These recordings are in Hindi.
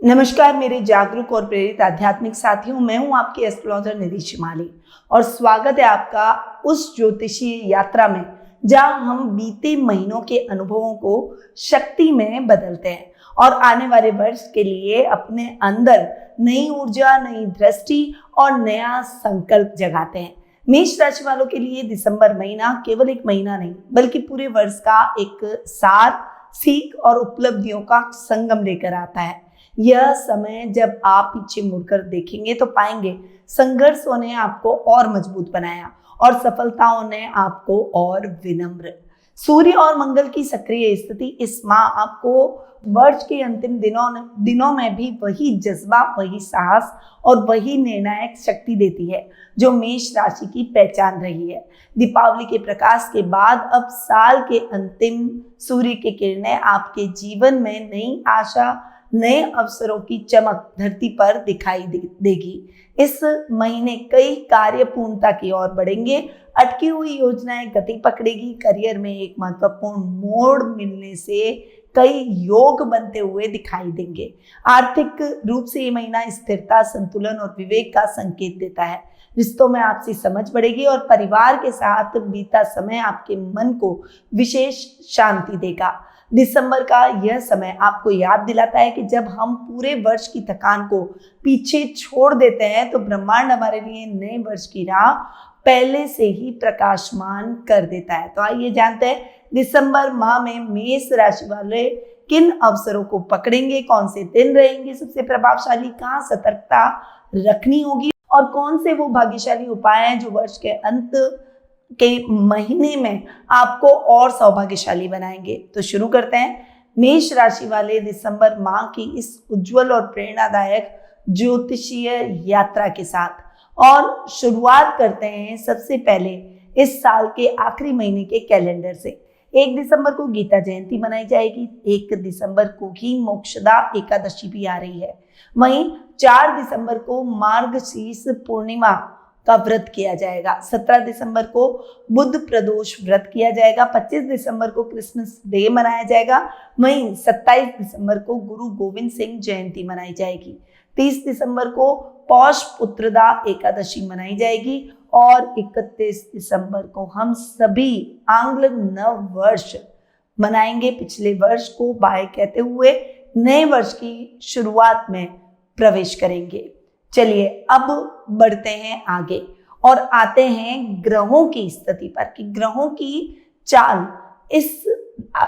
नमस्कार मेरे जागरूक और प्रेरित आध्यात्मिक साथियों, मैं हूं आपकी एस्ट्रोलॉजर निधि शिमाली और स्वागत है आपका उस ज्योतिषीय यात्रा में जहां हम बीते महीनों के अनुभवों को शक्ति में बदलते हैं और आने वाले वर्ष के लिए अपने अंदर नई ऊर्जा, नई दृष्टि और नया संकल्प जगाते हैं। मेष राशि वालों के लिए दिसंबर महीना केवल एक महीना नहीं बल्कि पूरे वर्ष का एक सार, सीख और उपलब्धियों का संगम लेकर आता है। यह समय जब आप पीछे मुड़कर देखेंगे तो पाएंगे संघर्षों ने आपको और मजबूत बनाया और सफलताओं ने आपको और विनम्र। सूर्य और मंगल की सक्रिय स्थिति इस माह आपको वर्ष के अंतिम दिनों में भी वही जज्बा, वही साहस और वही निर्णायक शक्ति देती है जो मेष राशि की पहचान रही है। दीपावली के प्रकाश के बाद अब साल के अंतिम सूर्य की किरणें आपके जीवन में नई आशा, नए अवसरों की चमक धरती पर दिखाई देगी। इस महीने कई कार्य पूर्णता की ओर बढ़ेंगे, अटकी हुई योजनाएं गति पकड़ेगी, करियर में एक महत्वपूर्ण मोड़ मिलने से कई योग बनते हुए दिखाई देंगे। आर्थिक रूप से ये महीना स्थिरता, संतुलन और विवेक का संकेत देता है। रिश्तों में आपसी समझ बढ़ेगी और परिवार के साथ बीता समय आपके मन को विशेष शांति देगा। दिसंबर का यह समय आपको याद दिलाता है कि जब हम पूरे वर्ष की थकान को पीछे छोड़ देते हैं तो ब्रह्मांड हमारे लिए नए वर्ष की राह पहले से ही प्रकाशमान कर देता है। तो आइए जानते हैं दिसंबर माह में मेष राशि वाले किन अवसरों को पकड़ेंगे, कौन से दिन रहेंगे सबसे प्रभावशाली, कहाँ सतर्कता रखनी होगी और कौन से वो भाग्यशाली उपाय हैं जो वर्ष के अंत के महीने में आपको और सौभाग्यशाली बनाएंगे। तो शुरू करते हैं मेष राशि वाले दिसंबर माह की इस उज्जवल और प्रेरणादायक ज्योतिषीय यात्रा के साथ। और शुरुआत करते हैं सबसे पहले इस साल के आखिरी महीने के कैलेंडर से। 1 दिसंबर को गीता जयंती मनाई जाएगी। 1 दिसंबर को ही मोक्षदा एकादशी भी आ रही है। वहीं 4 दिसंबर को मार्गशीर्ष पूर्णिमा का व्रत किया जाएगा। 17 दिसंबर को बुध प्रदोष व्रत किया जाएगा। 25 दिसंबर को क्रिसमस डे मनाया जाएगा। वहीं 27 दिसंबर को गुरु गोविंद सिंह जयंती मनाई जाएगी। 30 दिसंबर को पौष पुत्रदा एकादशी मनाई जाएगी और 31 दिसंबर को हम सभी आंग्ल नव वर्ष मनाएंगे। पिछले वर्ष को बाय कहते हुए नए वर्ष की शुरुआत में प्रवेश करेंगे। चलिए अब बढ़ते हैं आगे और आते हैं ग्रहों की स्थिति पर कि ग्रहों की चाल इस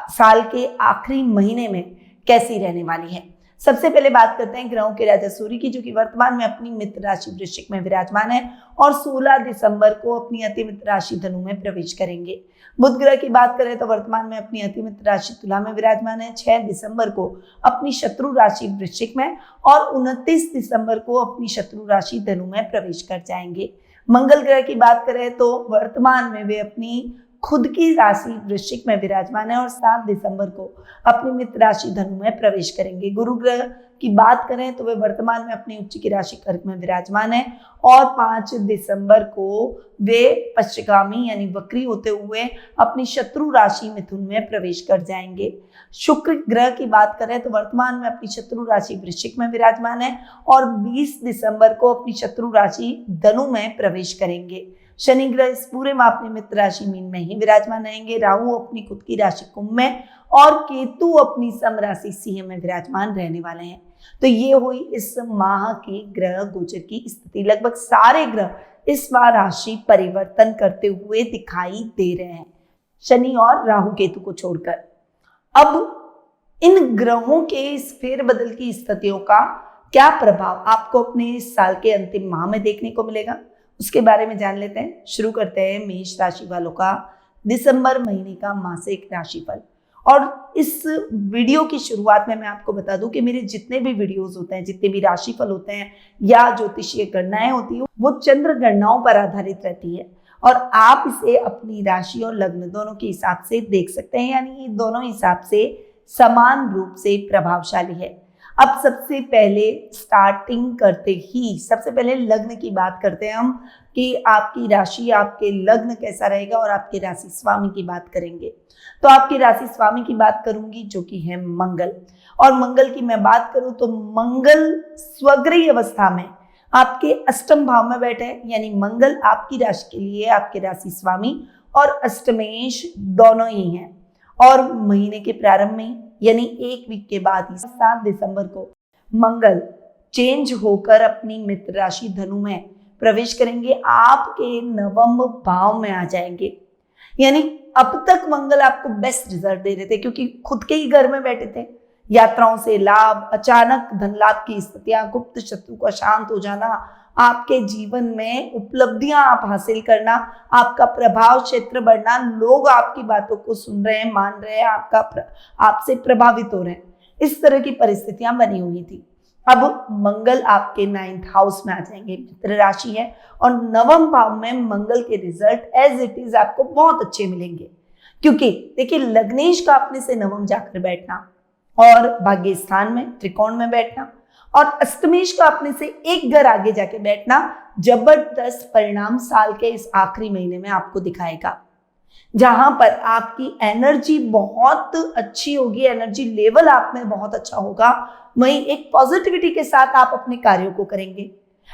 साल के आखिरी महीने में कैसी रहने वाली है। सबसे पहले बात करते हैं ग्रहों के राजा सूर्य की, जो कि वर्तमान में अपनी मित्र राशि वृश्चिक में विराजमान है और 16 दिसंबर को अपनी अति मित्र राशि धनु में प्रवेश करेंगे। बुध ग्रह की बात करें तो वर्तमान में अपनी अति मित्र राशि तुला में विराजमान है। 6 दिसंबर को अपनी शत्रु राशि वृश्चिक में और 29 दिसंबर को अपनी शत्रु राशि धनु में प्रवेश कर जाएंगे। मंगल ग्रह की बात करें तो वर्तमान में वे अपनी खुद की राशि वृश्चिक में विराजमान है और 7 दिसंबर को अपनी मित्र राशि धनु में प्रवेश करेंगे। गुरु ग्रह की बात करें तो वे वर्तमान में अपनी उच्च की राशि कर्क में विराजमान है और 5 दिसंबर को वे पश्चिमगामी यानी वक्री होते हुए अपनी शत्रु राशि मिथुन में प्रवेश कर जाएंगे। शुक्र ग्रह की बात करें तो वर्तमान में अपनी शत्रु राशि वृश्चिक में विराजमान है और 20 दिसंबर को अपनी शत्रु राशि धनु में प्रवेश करेंगे। शनि ग्रह इस पूरे माह अपनी मित्र राशि मीन में ही विराजमान रहेंगे। राहु अपनी खुद की राशि कुंभ में और केतु अपनी सम राशि सिंह में विराजमान रहने वाले हैं। तो ये हुई इस माह की ग्रह गोचर की स्थिति। लगभग सारे ग्रह इस बार राशि परिवर्तन करते हुए दिखाई दे रहे हैं, शनि और राहु केतु को छोड़कर। अब इन ग्रहों के इस फेरबदल की स्थितियों का क्या प्रभाव आपको अपने इस साल के अंतिम माह में देखने को मिलेगा, उसके बारे में जान लेते हैं। शुरू करते हैं मेष राशि वालों का दिसंबर महीने का मासिक राशिफल। और इस वीडियो की शुरुआत में मैं आपको बता दूं कि मेरे जितने भी वीडियोस होते हैं, जितने भी राशिफल होते हैं या ज्योतिषीय गणनाएं होती है, वो चंद्र गणनाओं पर आधारित रहती है और आप इसे अपनी राशि और लग्न दोनों के हिसाब से देख सकते हैं, यानी ये दोनों हिसाब से समान रूप से प्रभावशाली है। अब सबसे पहले स्टार्टिंग करते ही सबसे पहले लग्न की बात करते हैं हम कि आपकी राशि, आपके लग्न कैसा रहेगा, और आपके राशि स्वामी की बात करेंगे। तो आपकी राशि स्वामी की बात करूंगी जो कि है मंगल। और मंगल की मैं बात करूं तो मंगल स्वग्रही अवस्था में आपके अष्टम भाव में बैठे हैं, यानी मंगल आपकी राशि के लिए आपके राशि स्वामी और अष्टमेश दोनों ही हैं। और महीने के प्रारंभ में यानी एक वीक के बाद ही 7 दिसंबर को मंगल चेंज होकर अपनी मित्र राशि धनु में प्रवेश करेंगे, आपके नवम भाव में आ जाएंगे। यानी अब तक मंगल आपको बेस्ट रिजल्ट दे रहे थे क्योंकि खुद के ही घर में बैठे थे। यात्राओं से लाभ, अचानक धन लाभ की स्थितियां, गुप्त शत्रु का शांत हो जाना, आपके जीवन में उपलब्धियां आप हासिल करना, आपका प्रभाव क्षेत्र बढ़ना, लोग आपकी बातों को सुन रहे हैं, मान रहे हैं, आपसे प्रभावित हो रहे हैं, इस तरह की परिस्थितियां बनी हुई थी। अब मंगल आपके 9th हाउस में आ जाएंगे, मित्र राशि है, और नवम भाव में मंगल के रिजल्ट एज इट इज आपको बहुत अच्छे मिलेंगे। क्योंकि देखिए, लग्नेश का अपने से नवम जाकर बैठना और भाग्य स्थान में त्रिकोण में बैठना और अष्टमेश का अपने से एक घर आगे जाके बैठना जबरदस्त परिणाम साल के इस आखिरी महीने में आपको दिखाएगा, जहां पर आपकी एनर्जी बहुत अच्छी होगी, एनर्जी लेवल आप में बहुत अच्छा होगा। वहीं एक पॉजिटिविटी के साथ आप अपने कार्यों को करेंगे,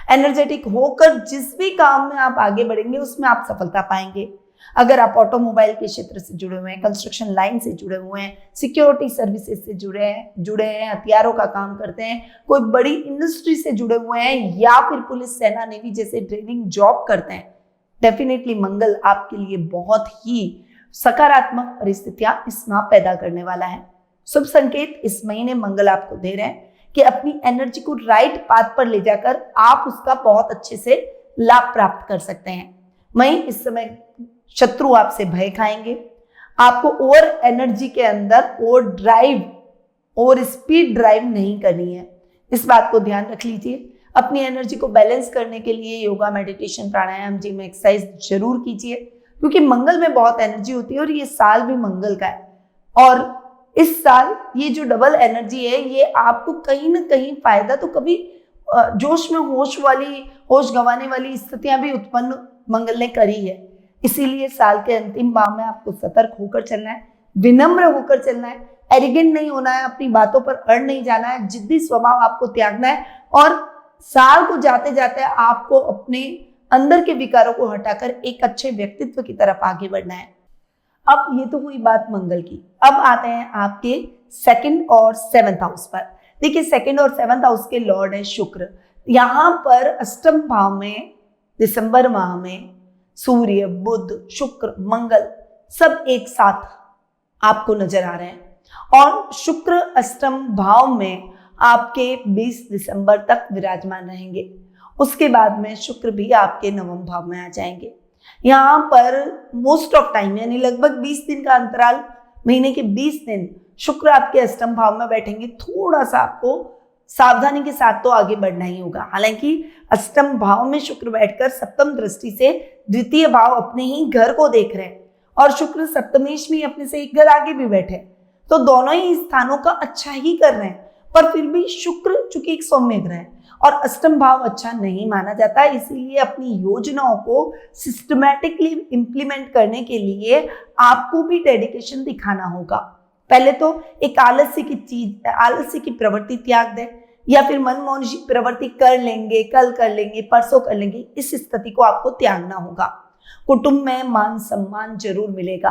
एनर्जेटिक होकर जिस भी काम में आप आगे बढ़ेंगे उसमें आप सफलता पाएंगे। अगर आप ऑटोमोबाइल के क्षेत्र से जुड़े हुए हैं, कंस्ट्रक्शन लाइन से जुड़े हुए हैं, सिक्योरिटी सर्विसेज से जुड़े हैं, हथियारों का काम करते हैं, कोई बड़ी इंडस्ट्री से जुड़े हुए हैं, या फिर पुलिस, सेना, नेवी जैसे ड्राइविंग जॉब करते हैं, डेफिनेटली मंगल आपके लिए बहुत ही सकारात्मक परिस्थितियां इस माह पैदा करने वाला है। शुभ संकेत इस महीने मंगल आपको दे रहे हैं कि अपनी एनर्जी को राइट पाथ पर ले जाकर आप उसका बहुत अच्छे से लाभ प्राप्त कर सकते हैं। वहीं इस समय शत्रु आपसे भय खाएंगे, आपको ओवर एनर्जी के अंदर ओवर स्पीड ड्राइव नहीं करनी है, इस बात को ध्यान रख लीजिए। अपनी एनर्जी को बैलेंस करने के लिए योगा, मेडिटेशन, प्राणायाम, जिम, एक्सरसाइज जरूर कीजिए, क्योंकि मंगल में बहुत एनर्जी होती है और ये साल भी मंगल का है। और इस साल ये जो डबल एनर्जी है ये आपको कहीं ना कहीं फायदा, तो कभी जोश में होश गंवाने वाली स्थितियां भी उत्पन्न मंगल ने करी है। इसीलिए साल के अंतिम भाव में आपको सतर्क होकर चलना है, विनम्र होकर चलना है, एरिगेंट नहीं होना है, अपनी बातों पर अड़ नहीं जाना है, जिद्दी स्वभाव आपको त्यागना है और साल को जाते जाते आपको अपने अंदर के विकारों को हटाकर एक अच्छे व्यक्तित्व की तरफ आगे बढ़ना है। अब ये तो हुई बात मंगल की। अब आते हैं आपके 2nd और 7th हाउस पर। देखिए, 2nd और 7th हाउस के लॉर्ड है शुक्र। यहाँ पर अष्टम भाव में दिसंबर माह में सूर्य, बुध, शुक्र, मंगल सब एक साथ आपको नजर आ रहे हैं और शुक्र अष्टम भाव में आपके 20 दिसंबर तक विराजमान रहेंगे। उसके बाद में शुक्र भी आपके नवम भाव में आ जाएंगे। यहाँ पर मोस्ट ऑफ टाइम यानी लगभग 20 दिन का अंतराल, महीने के 20 दिन शुक्र आपके अष्टम भाव में बैठेंगे। थोड़ा सा आपको सावधानी के साथ तो आगे बढ़ना ही होगा। हालांकि अष्टम भाव में शुक्र बैठकर सप्तम दृष्टि से द्वितीय भाव अपने ही घर को देख रहे हैं और शुक्र सप्तमेश में अपने से एक घर आगे भी बैठे, तो दोनों ही स्थानों का अच्छा ही कर रहे हैं। पर फिर भी शुक्र चूंकि एक सौम्य ग्रह है और अष्टम भाव अच्छा नहीं माना जाता, इसीलिए अपनी योजनाओं को सिस्टमैटिकली इंप्लीमेंट करने के लिए आपको भी डेडिकेशन दिखाना होगा। पहले तो एक आलस्य की प्रवृत्ति त्याग दे, या फिर मनमौजी प्रवृत्ति कर लेंगे, कल कर लेंगे, परसों कर लेंगे, इस स्थिति को आपको त्यागना होगा। कुटुंब में मान सम्मान जरूर मिलेगा,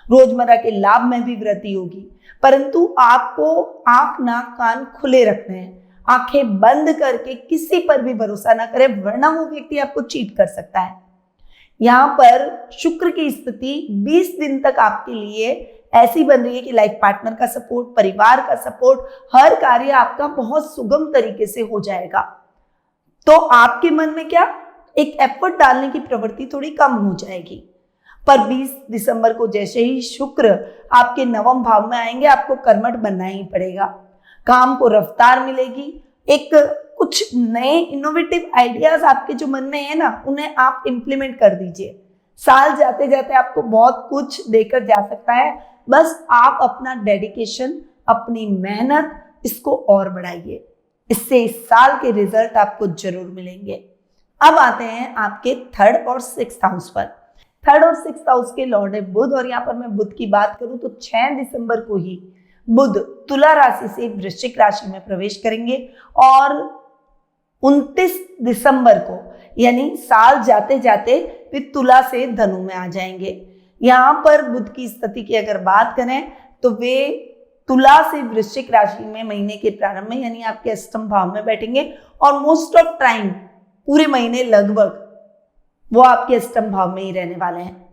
रोजमर्रा के लाभ में भी वृद्धि होगी, परंतु आपको आंख नाक कान खुले रखने हैं। आंखें बंद करके किसी पर भी भरोसा ना करें, वरना वो व्यक्ति आपको चीट कर सकता है। यहाँ पर शुक्र की स्थिति 20 दिन तक आपके लिए ऐसी बन रही है कि लाइफ पार्टनर का सपोर्ट, परिवार का सपोर्ट, हर कार्य आपका बहुत सुगम तरीके से हो जाएगा। तो आपके मन में क्या एक एफर्ट डालने की प्रवृत्ति थोड़ी कम हो जाएगी। पर 20 दिसंबर को जैसे ही शुक्र आपके नवम भाव में आएंगे, आपको कर्मठ बनना ही पड़ेगा। काम को रफ्तार मिलेगी, एक कुछ नए इनोवेटिव आइडियाज आपके जो मन में है ना, उन्हें आप इम्प्लीमेंट कर दीजिए। साल जाते जाते आपको बहुत कुछ देकर जा सकता है। बस आप अपना डेडिकेशन, अपनी मेहनत, इसको और बढ़ाइए। इससे इस साल के रिजल्ट आपको जरूर मिलेंगे। अब आते हैं आपके 3rd और 6th हाउस पर। 3rd और 6th हाउस के लॉर्ड है बुध, और यहाँ पर मैं बुध की बात करूं तो 6 दिसंबर को ही बुध तुला राशि से वृश्चिक राशि में प्रवेश करेंगे और 29 दिसंबर को यानी साल जाते जाते वे तुला से धनु में आ जाएंगे। यहाँ पर बुध की स्थिति की अगर बात करें तो वे तुला से वृश्चिक राशि में महीने के प्रारंभ में यानी आपके अष्टम भाव में बैठेंगे और मोस्ट ऑफ टाइम पूरे महीने लगभग वो आपके अष्टम भाव में ही रहने वाले हैं।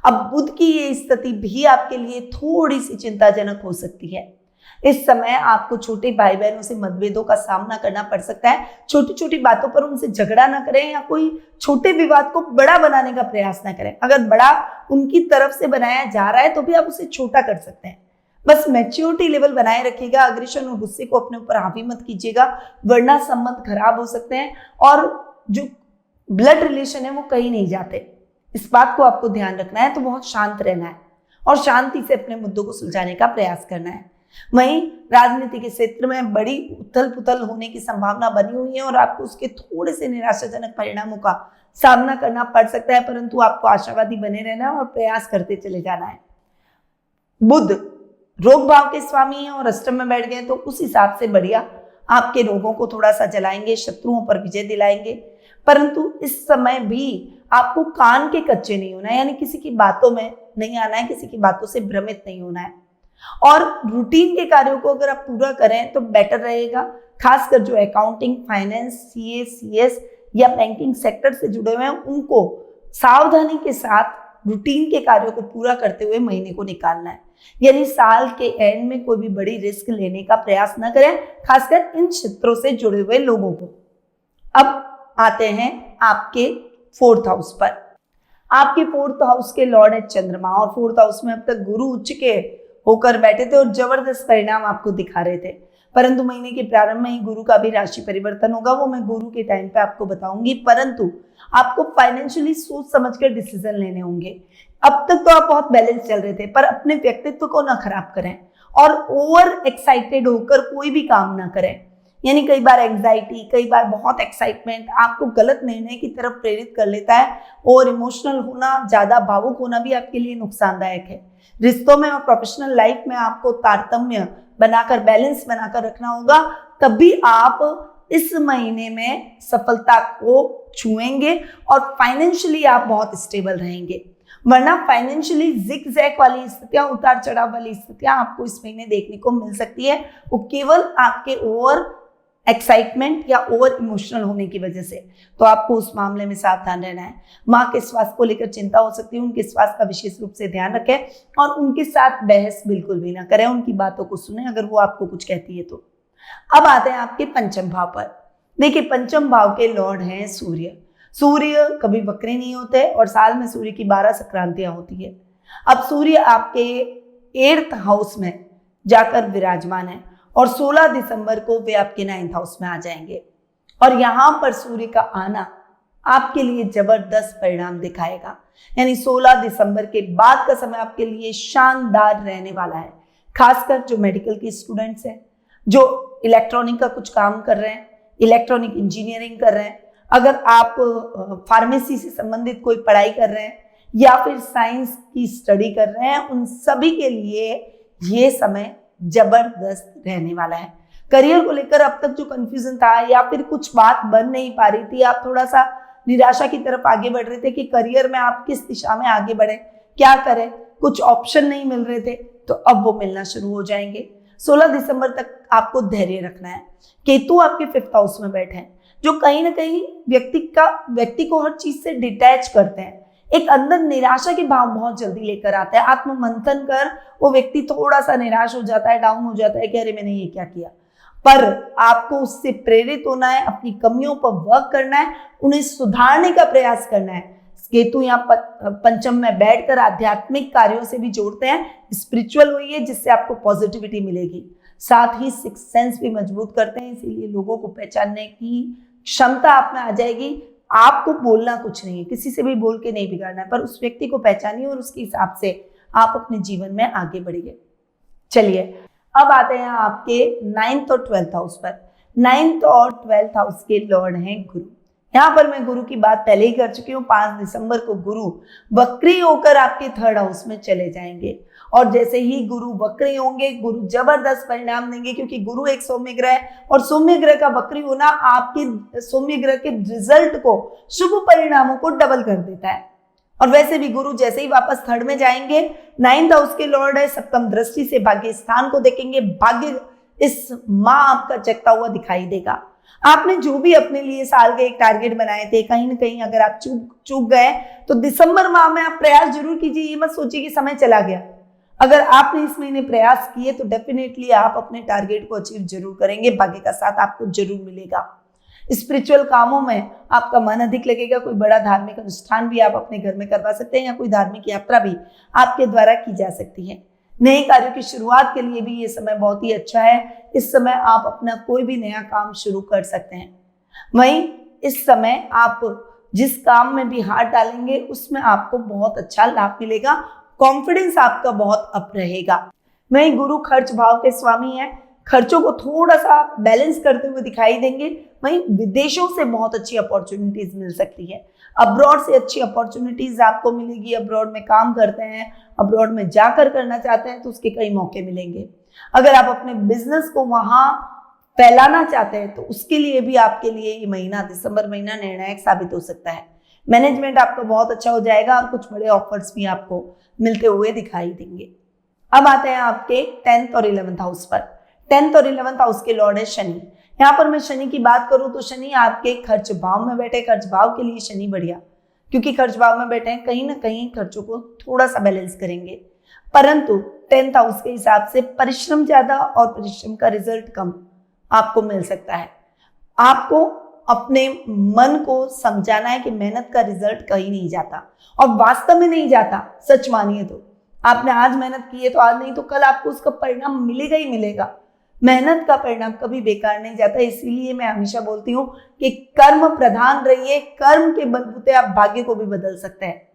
अब बुध की ये स्थिति भी आपके लिए थोड़ी सी चिंताजनक हो सकती है। इस समय आपको छोटे भाई बहनों से मतभेदों का सामना करना पड़ सकता है। छोटी छोटी बातों पर उनसे झगड़ा ना करें या कोई छोटे विवाद को बड़ा बनाने का प्रयास ना करें। अगर बड़ा उनकी तरफ से बनाया जा रहा है तो भी आप उसे छोटा कर सकते हैं। बस मैच्योरिटी लेवल बनाए रखिएगा। अग्रेशन और गुस्से को अपने ऊपर हावी मत कीजिएगा, वरना संबंध खराब हो सकते हैं और जो ब्लड रिलेशन है वो कहीं नहीं जाते। इस बात को आपको ध्यान रखना है। तो बहुत शांत रहना है और शांति से अपने मुद्दों को सुलझाने का प्रयास करना है। वहीं राजनीति के क्षेत्र में बड़ी उथल पुथल होने की संभावना बनी हुई है और आपको उसके थोड़े से निराशाजनक परिणामों का सामना करना पड़ सकता है, परंतु आपको आशावादी बने रहना और प्रयास करते चले जाना है। बुध रोग भाव के स्वामी हैं और अष्टम में बैठ गए तो उस हिसाब से बढ़िया आपके रोगों को थोड़ा सा जलाएंगे, शत्रुओं पर विजय दिलाएंगे। परंतु इस समय भी आपको कान के कच्चे नहीं होना है, यानी किसी की बातों में नहीं आना है, किसी की बातों से भ्रमित नहीं होना है और रूटीन के कार्यों को अगर आप पूरा करें तो बेटर रहेगा। खासकर जो अकाउंटिंग, फाइनेंस, सीए, सीएस या बैंकिंग सेक्टर से जुड़े हुए हैं उनको सावधानी के साथ रूटीन के कार्यों को पूरा करते हुए महीने को निकालना है। यानी साल के एंड में कोई भी बड़ी रिस्क लेने का प्रयास न करें, खासकर इन क्षेत्रों से जुड़े हुए लोगों को। अब आते हैं आपके 4th हाउस पर। आपके 4th हाउस के लॉर्ड है चंद्रमा और 4th हाउस में अब तक गुरु उच्च के होकर बैठे थे और जबरदस्त परिणाम आपको दिखा रहे थे। परंतु महीने के प्रारंभ में ही गुरु का भी राशि परिवर्तन होगा, वो मैं गुरु के टाइम पे आपको बताऊंगी। परंतु आपको फाइनेंशियली सोच समझकर डिसीजन लेने होंगे। अब तक तो आप बहुत बैलेंस चल रहे थे, पर अपने व्यक्तित्व को ना खराब करें और ओवर एक्साइटेड होकर कोई भी काम ना करें। यानी कई बार एंग्जाइटी, कई बार बहुत एक्साइटमेंट आपको गलत निर्णय की तरफ प्रेरित कर लेता है और इमोशनल होना, ज्यादा भावुक होना भी आपके लिए नुकसानदायक है। रिश्तों में और प्रोफेशनल लाइफ में आपको तारतम्य बनाकर, बैलेंस बनाकर रखना होगा, तभी आप इस महीने में सफलता को छुएंगे और फाइनेंशियली आप बहुत स्टेबल रहेंगे। वरना फाइनेंशियली जिग जैग वाली स्थितियां, उतार चढ़ाव वाली स्थितियां आपको इस महीने देखने को मिल सकती है। वो केवल आपके ओवर एक्साइटमेंट या ओवर इमोशनल होने की वजह से। तो आपको उस मामले में सावधान रहना है। माँ के स्वास्थ्य को लेकर चिंता हो सकती है, उनके स्वास्थ्य का विशेष रूप से ध्यान रखें और उनके साथ बहस बिल्कुल भी ना करें, उनकी बातों को सुने अगर वो आपको कुछ कहती है तो। अब आते हैं आपके पंचम भाव पर। देखिए, पंचम भाव के लॉर्ड हैं सूर्य। सूर्य कभी वक्री नहीं होते और साल में सूर्य की 12 संक्रांतियां होती है। अब सूर्य आपके 8th हाउस में जाकर विराजमान है और 16 दिसंबर को वे आपके 9th हाउस में आ जाएंगे और यहां पर सूर्य का आना आपके लिए जबरदस्त परिणाम दिखाएगा। यानी 16 दिसंबर के बाद का समय आपके लिए शानदार रहने वाला है। खासकर जो मेडिकल के स्टूडेंट्स हैं, जो इलेक्ट्रॉनिक का कुछ काम कर रहे हैं, इलेक्ट्रॉनिक इंजीनियरिंग कर रहे हैं, अगर आप फार्मेसी से संबंधित कोई पढ़ाई कर रहे हैं या फिर साइंस की स्टडी कर रहे हैं, उन सभी के लिए ये समय जबरदस्त रहने वाला है। करियर को लेकर अब तक जो कंफ्यूजन था या फिर कुछ बात बन नहीं पा रही थी, आप थोड़ा सा निराशा की तरफ आगे बढ़ रहे थे कि करियर में आप किस दिशा में आगे बढ़े, क्या करें, कुछ ऑप्शन नहीं मिल रहे थे, तो अब वो मिलना शुरू हो जाएंगे। 16 दिसंबर तक आपको धैर्य रखना है। केतु आपके 5th हाउस में बैठे हैं, जो कहीं ना कहीं व्यक्ति को हर चीज से डिटैच करते हैं। एक अंदर निराशा के भाव बहुत जल्दी लेकर आते हैं। आत्म मंथन कर वो व्यक्ति थोड़ा सा निराश हो जाता है, डाउन हो जाता है कि अरे मैंने ये क्या किया। पर आपको उससे प्रेरित होना है, अपनी कमियों पर वर्क करना है, उन्हें सुधारने का प्रयास करना है। केतु यहाँ पंचम में बैठकर आध्यात्मिक कार्यों से भी जोड़ते हैं। स्पिरिचुअल होइए जिससे आपको पॉजिटिविटी मिलेगी। साथ ही सिक्स सेंस भी मजबूत करते हैं, इसीलिए लोगों को पहचानने की क्षमता आप में आ जाएगी। आपको बोलना कुछ नहीं है, किसी से भी बोल के नहीं बिगाड़ना है, पर उस व्यक्ति को पहचानिए और उसके हिसाब से आप अपने जीवन में आगे बढ़िए। चलिए, अब आते हैं आपके 9th और 12th हाउस पर। 9th और 12th हाउस के लॉर्ड हैं गुरु। यहाँ पर मैं गुरु की बात पहले ही कर चुकी हूँ। 5 दिसंबर को गुरु वक्री होकर आपके 3rd हाउस में चले जाएंगे और जैसे ही गुरु वक्री होंगे, गुरु जबरदस्त परिणाम देंगे, क्योंकि गुरु एक सौम्य ग्रह है और सौम्य ग्रह का वक्री होना आपके सौम्य ग्रह के रिजल्ट को, शुभ परिणामों को डबल कर देता है। और वैसे भी गुरु जैसे ही वापस 3rd में जाएंगे, 9th हाउस के लॉर्ड है, सप्तम दृष्टि से भाग्य स्थान को देखेंगे। भाग्य इस माह आपका जगता हुआ दिखाई देगा। आपने जो भी अपने लिए साल के एक टारगेट बनाए थे, कहीं ना कहीं अगर आप चूक गए तो दिसंबर माह में आप प्रयास जरूर कीजिए। ये मत सोचिए कि समय चला गया। अगर आपने इस महीने प्रयास किए तो डेफिनेटली आप अपने टारगेट को अचीव जरूर करेंगे। भाग्य का साथ आपको जरूर मिलेगा। स्पिरिचुअल कामों में आपका मन अधिक लगेगा। कोई बड़ा धार्मिक अनुष्ठान भी आप अपने घर में करवा सकते हैं या कोई धार्मिक यात्रा भी आपके द्वारा की जा सकती है। नए कार्यों की शुरुआत के लिए भी ये समय बहुत ही अच्छा है। इस समय आप अपना कोई भी नया काम शुरू कर सकते हैं। वहीं इस समय आप जिस काम में भी हाथ डालेंगे उसमें आपको बहुत अच्छा लाभ मिलेगा। कॉन्फिडेंस आपका बहुत अप रहेगा। वहीं गुरु खर्च भाव के स्वामी हैं, खर्चों को थोड़ा सा बैलेंस करते हुए दिखाई देंगे। वहीं विदेशों से बहुत अच्छी अपॉर्चुनिटीज मिल सकती है। अब्रॉड से अच्छी अपॉर्चुनिटीज आपको मिलेगी। अब्रॉड में काम करते हैं, अब्रॉड में जाकर करना चाहते हैं तो उसके कई मौके मिलेंगे। अगर आप अपने बिजनेस को वहां फैलाना चाहते हैं तो उसके लिए भी आपके लिए ये महीना, दिसंबर महीना निर्णायक साबित हो सकता है। मैनेजमेंट आपका बहुत अच्छा हो जाएगा और कुछ बड़े ऑफर्स भी आपको मिलते हुए दिखाई देंगे। अब आते हैं आपके 10th और 11th हाउस पर। 10th और 11th हाउस के लॉर्ड है शनि। यहाँ पर मैं शनि की बात करूं तो शनि आपके खर्च भाव में बैठे। खर्च भाव के लिए शनि बढ़िया, क्योंकि खर्च भाव में बैठे हैं, कहीं ना कहीं खर्चों को थोड़ा सा बैलेंस करेंगे। परंतु 10th हाउस के हिसाब से परिश्रम ज्यादा और परिश्रम का रिजल्ट कम आपको मिल सकता है। आपको अपने मन को समझाना है कि मेहनत का रिजल्ट कहीं नहीं जाता और वास्तव में नहीं जाता। सच मानिए तो आपने आज मेहनत की है तो आज नहीं तो कल आपको उसका परिणाम मिलेगा ही मिलेगा। मेहनत का परिणाम कभी बेकार नहीं जाता। इसीलिए मैं हमेशा बोलती हूँ कि कर्म प्रधान रहिए। कर्म के बलबूते आप भाग्य को भी बदल सकते हैं।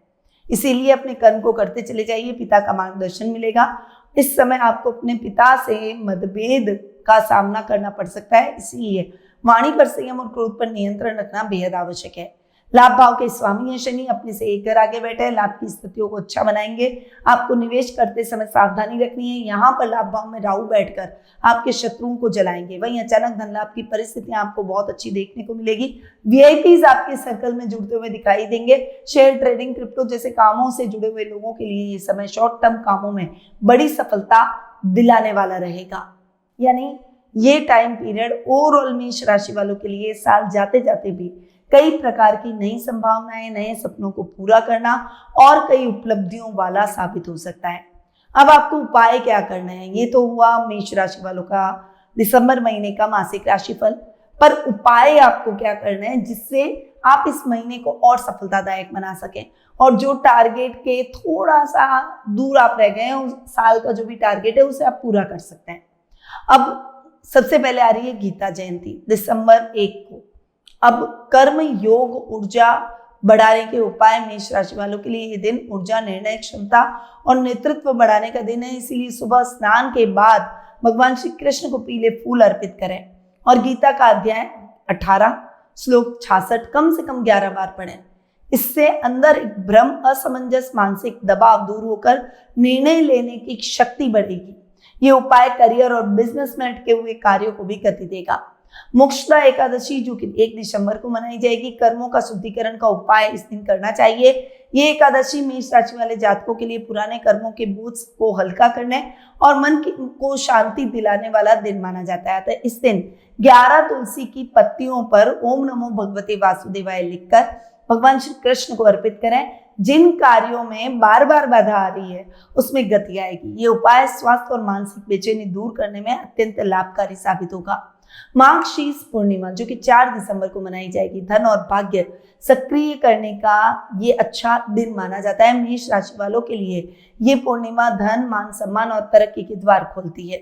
इसीलिए अपने कर्म को करते चले जाइए। पिता का मार्गदर्शन मिलेगा। इस समय आपको अपने पिता से मतभेद का सामना करना पड़ सकता है, इसीलिए वाणी पर संयम और क्रोध पर नियंत्रण रखना बेहद आवश्यक है। लाभ भाव के स्वामी है शनि, अपने से एक घर आगे बैठे हैं। लाभ की स्थितियों को अच्छा बनाएंगे। आपको निवेश करते समय सावधानी रखनी है। यहाँ पर लाभ भाव में राहु बैठकर आपके शत्रुओं को जलाएंगे। वहीं अचानक धन लाभ की परिस्थितियां आपको बहुत अच्छी देखने को मिलेगी। वीआईपीज आपके सर्कल में जुड़ते हुए दिखाई देंगे। शेयर ट्रेडिंग, क्रिप्टो जैसे कामों से जुड़े हुए लोगों के लिए ये समय शॉर्ट टर्म कामों में बड़ी सफलता दिलाने वाला रहेगा। यानी ये टाइम पीरियड ओवरऑल मेष राशि वालों के लिए साल जाते जाते भी कई प्रकार की नई संभावनाएं, नए सपनों को पूरा करना और कई उपलब्धियों वाला साबित हो सकता है। अब आपको उपाय क्या करना है? ये तो हुआ मेष राशि वालों का दिसंबर महीने का मासिक राशिफल। पर उपाय आपको क्या करना है जिससे आप इस महीने को और सफलतादायक बना सकें और जो टारगेट के थोड़ा सा दूर आप रह गए हैं, उस साल का जो भी टारगेट है उसे आप पूरा कर सकते हैं। अब सबसे पहले आ रही है गीता जयंती दिसंबर 1 को। अब कर्म योग ऊर्जा बढ़ाने के उपाय मेष राशि वालों के लिए ये दिन ऊर्जा, निर्णय क्षमता और नेतृत्व बढ़ाने का दिन है। इसीलिए सुबह स्नान के बाद भगवान श्री कृष्ण को पीले फूल अर्पित करें और गीता का अध्याय 18 श्लोक 66 कम से कम 11 बार पढ़ें। इससे अंदर एक भ्रम, असमंजस, मानसिक दबाव दूर होकर निर्णय लेने की शक्ति बढ़ेगी। ये उपाय करियर और बिजनेस में अटके हुए कार्यों को भी गति देगा। मोक्षदा एकादशी जो कि 1 दिसंबर को मनाई जाएगी, कर्मों का शुद्धिकरण का उपाय इस दिन करना चाहिए। ये एकादशी मेष राशि वाले जातकों के लिए पुराने कर्मों के बोझ को हल्का करने और मन को शांति दिलाने वाला दिन माना जाता है। तो इस दिन 11 तुलसी की पत्तियों पर ओम नमो भगवते वासुदेवाय लिखकर भगवान श्री कृष्ण को अर्पित करें। जिन कार्यों में बार बार बाधा आ रही है उसमें गति आएगी। ये उपाय स्वास्थ्य और मानसिक बेचैनी दूर करने में अत्यंत लाभकारी साबित होगा। माघ शीष पूर्णिमा जो कि 4 दिसंबर को मनाई जाएगी, धन और भाग्य सक्रिय करने का ये अच्छा दिन माना जाता है। मेष राशि वालों के लिए ये पूर्णिमा धन, मान सम्मान और तरक्की के द्वार खोलती है।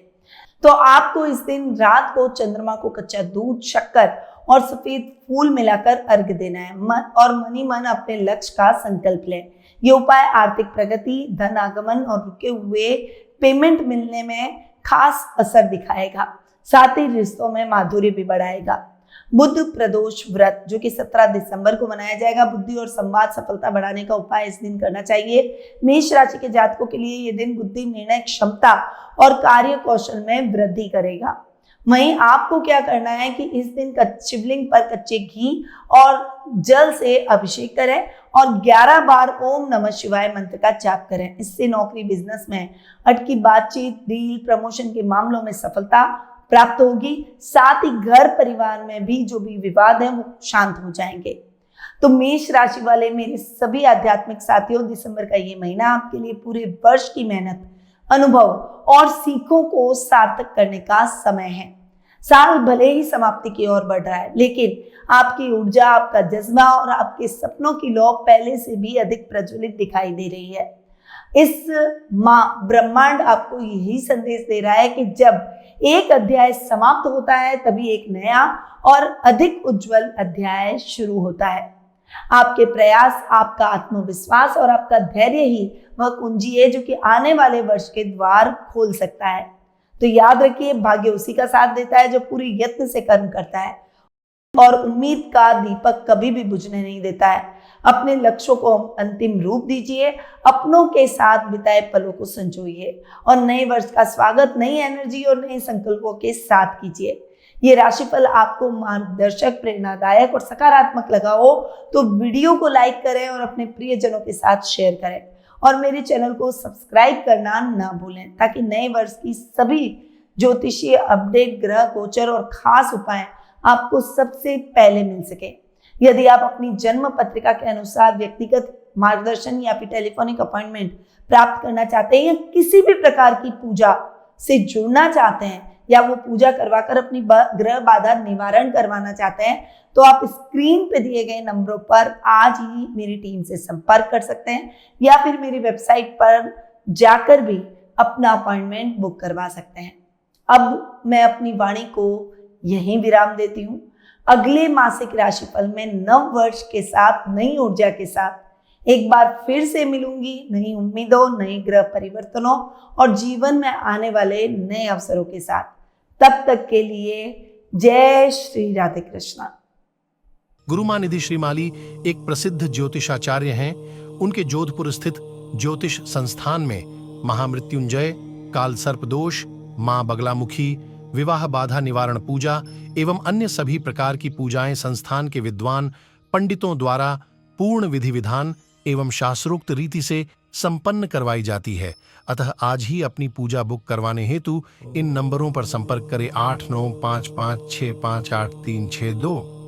तो आपको इस दिन रात को चंद्रमा को कच्चा दूध, शक्कर और सफेद फूल मिलाकर अर्घ देना है। मन और मनी मन अपने लक्ष्य का संकल्प लें। ये उपाय आर्थिक प्रगति, धन आगमन और रुके हुए पेमेंट मिलने में खास असर दिखाएगा। साथ ही रिश्तों में माधुर्य भी बढ़ाएगा। बुध प्रदोष व्रत जो कि 17 दिसंबर को मनाया जाएगा, बुद्धि और संवाद सफलता बढ़ाने का उपाय इस दिन करना चाहिए। मेष राशि के जातकों के लिए ये दिन बुद्धि, निर्णय क्षमता और कार्य कौशल में वृद्धि करेगा। वहीं आपको क्या करना है कि इस दिन शिवलिंग पर कच्चे घी और जल से अभिषेक करें और 11 बार ओम नमः शिवाय मंत्र का जाप करें। इससे नौकरी, बिजनेस में अटकी बातचीत, डील, प्रमोशन के मामलों में सफलता प्राप्त होगी। साथ ही घर परिवार में भी जो भी विवाद है वो शांत हो जाएंगे। तो मेष राशि वाले मेरे सभी आध्यात्मिक साथियों, दिसंबर का ये महीना आपके लिए पूरे वर्ष की मेहनत, अनुभव और सीखों को सार्थक करने का समय है। साल भले ही समाप्ति की ओर बढ़ रहा है, लेकिन आपकी ऊर्जा, आपका जज्बा और आपके सपनों की लौ पहले से भी अधिक प्रज्वलित दिखाई दे रही है। इस माँ ब्रह्मांड आपको यही संदेश दे रहा है कि जब एक अध्याय समाप्त होता है तभी एक नया और अधिक उज्जवल अध्याय शुरू होता है। आपके प्रयास, आपका आत्मविश्वास और आपका धैर्य ही वह कुंजी है जो कि आने वाले वर्ष के द्वार खोल सकता है। तो याद रखिए, भाग्य उसी का साथ देता है जो पूरी यत्न से कर्म करता है और उम्मीद का दीपक कभी भी बुझने नहीं देता है। अपने लक्ष्यों को अंतिम रूप दीजिए, अपनों के साथ बिताए पलों को संजोइए और नए वर्ष का स्वागत नई एनर्जी और नए संकल्पों के साथ कीजिए। ये राशिफल आपको मार्गदर्शक, प्रेरणादायक और सकारात्मक लगा हो तो वीडियो को लाइक करें और अपने प्रियजनों के साथ शेयर करें और मेरे चैनल को सब्सक्राइब करना ना भूलें ताकि नए वर्ष की सभी ज्योतिषीय अपडेट, ग्रह गोचर और खास उपाय आपको सबसे पहले मिल सके। यदि आप अपनी जन्म पत्रिका के अनुसार व्यक्तिगत मार्गदर्शन या फिर टेलीफोनिक अपॉइंटमेंट प्राप्त करना चाहते हैं या किसी भी प्रकार की पूजा से जुड़ना चाहते हैं या वो पूजा करवाकर अपनी ग्रह बाधा निवारण करवाना चाहते हैं तो आप स्क्रीन पे दिए गए नंबरों पर आज ही मेरी टीम से संपर्क कर सकते हैं या फिर मेरी वेबसाइट पर जाकर भी अपना अपॉइंटमेंट बुक करवा सकते हैं। अब मैं अपनी वाणी को यहीं विराम देती हूँ। अगले मासिक राशिफल में नव वर्ष के साथ, नई ऊर्जा के साथ एक बार फिर से मिलूंगी, नई उम्मीदों, नए ग्रह परिवर्तनों और जीवन में आने वाले नए अवसरों के साथ। तब तक के लिए जय श्री राधे कृष्णा। गुरुमानिधि श्रीमाली एक प्रसिद्ध ज्योतिषाचार्य हैं। उनके जोधपुर स्थित ज्योतिष संस्थान में महामृत्युंजय, काल सर्प दोष, मां बगलामुखी, विवाह बाधा निवारण पूजा एवं अन्य सभी प्रकार की पूजाएं संस्थान के विद्वान पंडितों द्वारा पूर्ण विधि विधान एवं शास्त्रोक्त रीति से संपन्न करवाई जाती है। अतः आज ही अपनी पूजा बुक करवाने हेतु इन नंबरों पर संपर्क करें 8955658362।